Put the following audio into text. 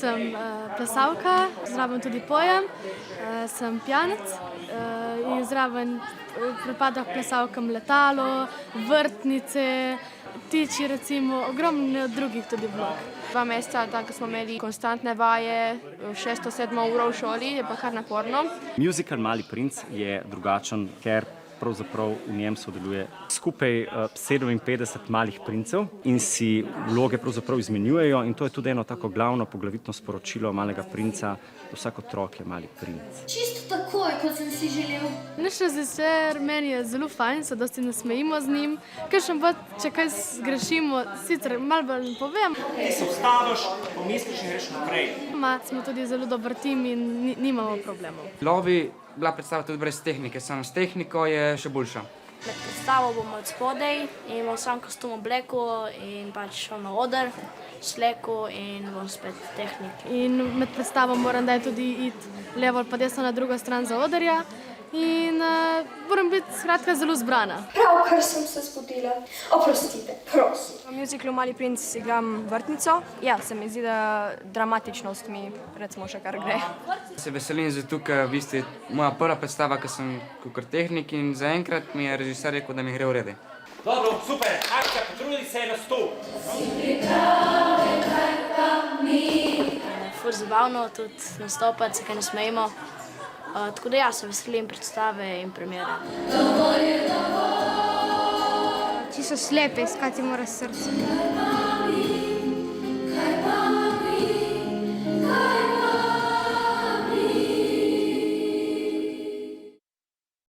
sem plesalka, zraven tudi pojem, sem pijanec in zraven pripada plesalkam letalo, vrtnice, ptiči recimo, ogromno drugih tudi vlog. 2 meseca, tako smo imeli konstantne vaje, 6-7 ur v šoli, je pa kar naporno. Musical Mali princ je drugačen, ker pravzaprav v njem sodeluje skupaj 57 malih princev in si vloge pravzaprav izmenjujejo in to je tudi eno tako glavno poglavitno sporočilo Malega princa, vsak otrok je mali princ. Čisto takoj, kot sem si želel. Naš režiser meni je zelo fajn, se dosti nasmejimo z njim. Kakšen pa, če kaj zgrešimo, sicer malo bolj povem. Ti se ustaviš, pomisliš in greš naprej. Smo tudi zelo dober tim in nimamo problemov. Lovi bila predstava tudi brez tehnike, samo s tehniko je še boljša. Med predstavo bom od spodaj in imam sam kostum obleko in pač šel na oder, sleko in bom spet tehnik. In med predstavo moram daj tudi iti levo ali pa desno na drugo stran za oderja in moram biti skratka zelo zbrana. Pravkar sem se zbudila. Oprostite, prosim. V muziklu Mali princ igram vrtnico. Ja, se mi zdi, da dramatičnost mi recimo še kar gre. Se veselim zato, ker v bistvu moja prva predstava, ker sem kakor tehnik in zaenkrat mi je režiser rekel, da mi gre v redu. Dobro, super, akcija, potrudi se na stol. Ful zabavno tudi nastopati, se kaj ne smejimo. Tako da ja, se veselim predstave in premiere. Čisto slepe, iskati mora srce.